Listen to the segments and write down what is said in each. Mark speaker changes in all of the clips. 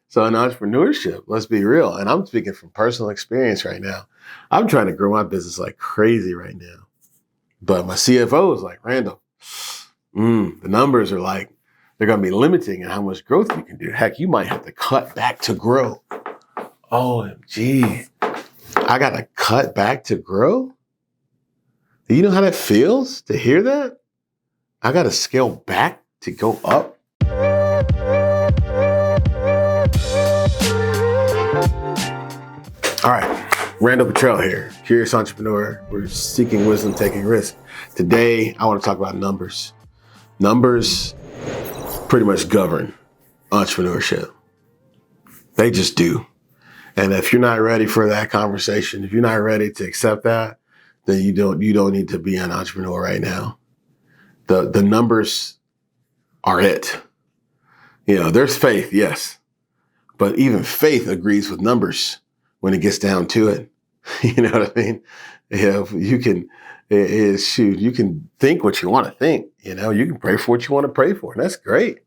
Speaker 1: So in entrepreneurship, let's be real. And I'm speaking from personal experience right now. I'm trying to grow my business like crazy right now. But my CFO is like, Randall, the numbers are like, they're going to be limiting in how much growth you can do. Heck, you might have to cut back to grow. OMG. I got to cut back to grow? Do you know how that feels to hear that? I got to scale back to go up? All right, Randall Petrell here, curious entrepreneur. We're seeking wisdom, taking risk. Today, I want to talk about numbers. Numbers pretty much govern entrepreneurship. They just do. And if you're not ready for that conversation, if you're not ready to accept that, then you don't need to be an entrepreneur right now. The numbers are it. You know, there's faith, yes, but even faith agrees with numbers when it gets down to it. You know what I mean? If you can, you can think what you want to think. You know, you can pray for what you want to pray for, and that's great.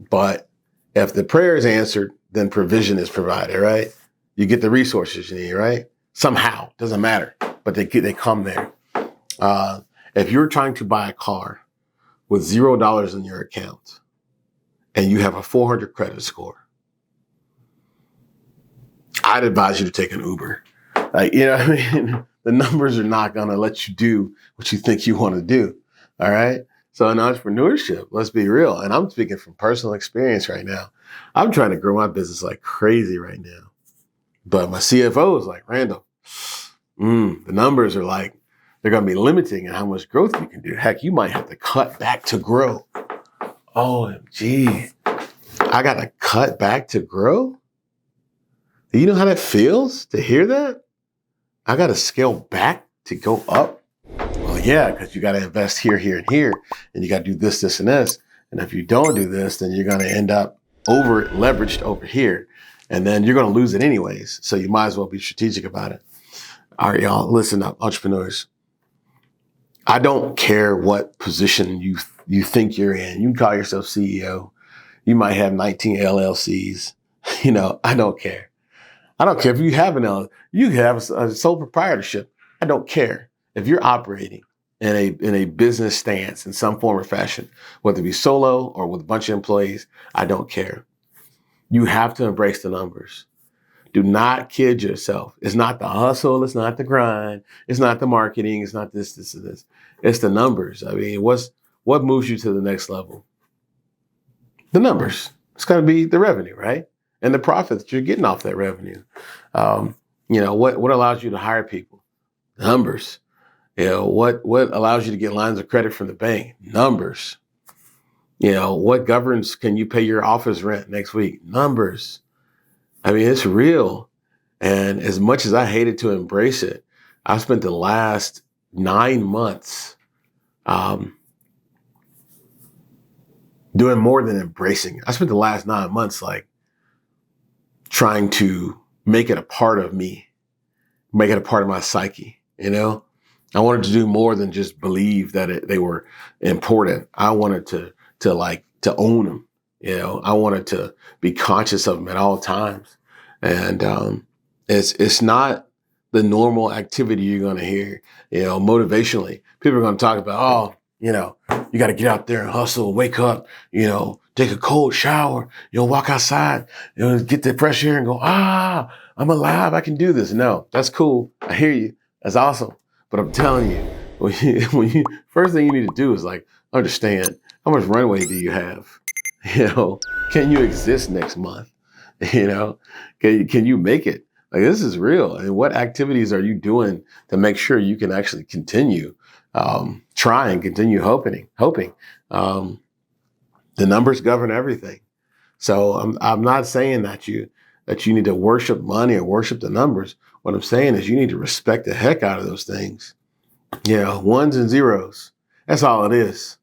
Speaker 1: But if the prayer is answered, then provision is provided, right? You get the resources you need, right? Somehow, doesn't matter, but they come there. If you're trying to buy a car with $0 in your account and you have a 400 credit score, I'd advise you to take an Uber. Like, you know what I mean? The numbers are not going to let you do what you think you want to do. All right. So in entrepreneurship, let's be real. And I'm speaking from personal experience right now. I'm trying to grow my business like crazy right now. But my CFO is like, Randall, the numbers are like, they're going to be limiting in how much growth you can do. Heck, you might have to cut back to grow. OMG. I got to cut back to grow? Do you know how that feels to hear that? I got to scale back to go up? Well, yeah, because you got to invest here, here, and here. And you got to do this, this, and this. And if you don't do this, then you're going to end up over leveraged over here. And then you're going to lose it anyways. So you might as well be strategic about it. All right, y'all, listen up, entrepreneurs. I don't care what position you think you're in. You can call yourself CEO. You might have 19 LLCs. You know, I don't care. I don't care if you have you have a sole proprietorship. I don't care if you're operating in a business stance in some form or fashion, whether it be solo or with a bunch of employees. I don't care. You have to embrace the numbers. Do not kid yourself. It's not the hustle. It's not the grind. It's not the marketing. It's not this, this, and this. It's the numbers. I mean, what moves you to the next level? The numbers. It's going to be the revenue, right? And the profit that you're getting off that revenue. You know, what allows you to hire people? Numbers. You know, what allows you to get lines of credit from the bank? Numbers. You know, what governs, can you pay your office rent next week? Numbers. I mean, it's real. And as much as I hated to embrace it, I spent the last 9 months doing more than embracing it. I spent the last 9 months like trying to make it a part of me, make it a part of my psyche, you know? I wanted to do more than just believe that they were important. I wanted to own them. You know, I wanted to be conscious of them at all times. And it's not the normal activity you're going to hear, you know, motivationally. People are going to talk about, oh, you know, you got to get out there and hustle, wake up, you know, take a cold shower, you know, walk outside, you know, get the fresh air and go, I'm alive. I can do this. No, that's cool. I hear you. That's awesome. But I'm telling you, when you first thing you need to do is like understand how much runway do you have? You know, can you exist next month? You know, can you make it? Like, this is real. And what activities are you doing to make sure you can actually continue trying, continue hoping? The numbers govern everything. So I'm not saying that you need to worship money or worship the numbers. What I'm saying is you need to respect the heck out of those things. You know, ones and zeros. That's all it is.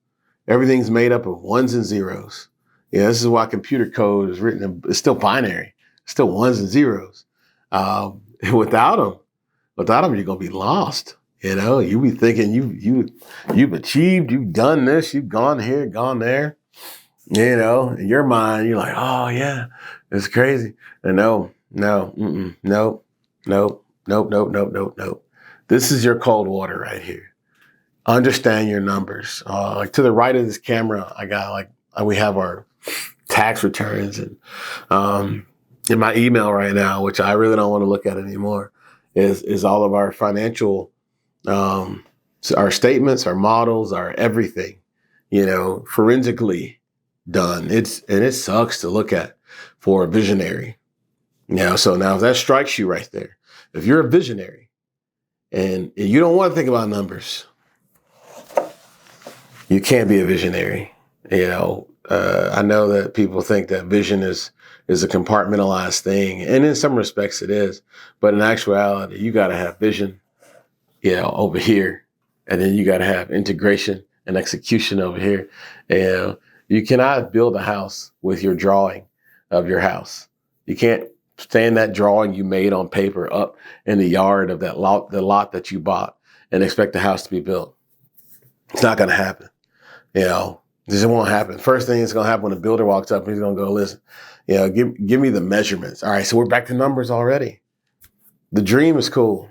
Speaker 1: Everything's made up of ones and zeros. Yeah, this is why computer code is written. It's still binary. It's still ones and zeros. Without them, you're gonna be lost. You know, you be thinking you've achieved, you've done this, you've gone here, gone there. You know, in your mind, you're like, oh yeah, It's crazy. And no, nope, nope, nope, nope, nope, nope, nope. This is your cold water right here. Understand your numbers. Like to the right of this camera, I got we have our tax returns, and in my email right now, which I really don't want to look at anymore, is all of our financial, our statements, our models, our everything, forensically done. It sucks to look at for a visionary. So now if that strikes you right there, if you're a visionary and you don't want to think about numbers, you can't be a visionary. I know that people think that vision is a compartmentalized thing, and in some respects it is, but in actuality, you got to have vision, over here, and then you got to have integration and execution over here. You cannot build a house with your drawing of your house. You can't stand that drawing you made on paper up in the yard of that lot, the lot that you bought, and expect the house to be built. It's not going to happen. This won't happen. First thing that's going to happen when a builder walks up, he's going to go, listen, give me the measurements. All right, so we're back to numbers already. The dream is cool,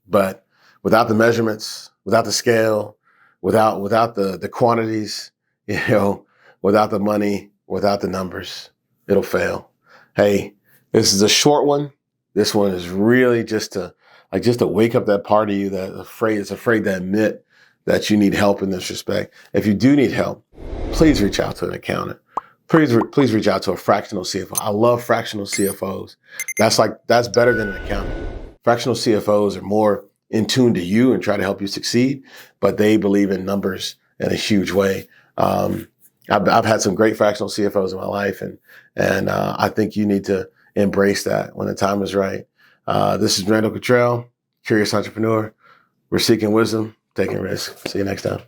Speaker 1: but without the measurements, without the scale, without the quantities, without the money, without the numbers, it'll fail. Hey, this is a short one. This one is really just to wake up that part of you that is afraid to admit that you need help in this respect. If you do need help, please reach out to an accountant. Please reach out to a fractional CFO. I love fractional CFOs. That's better than an accountant. Fractional CFOs are more in tune to you and try to help you succeed, but they believe in numbers in a huge way. I've had some great fractional CFOs in my life, and I think you need to embrace that when the time is right. This is Randall Cottrell, Curious Entrepreneur. We're seeking wisdom, taking risks. See you next time.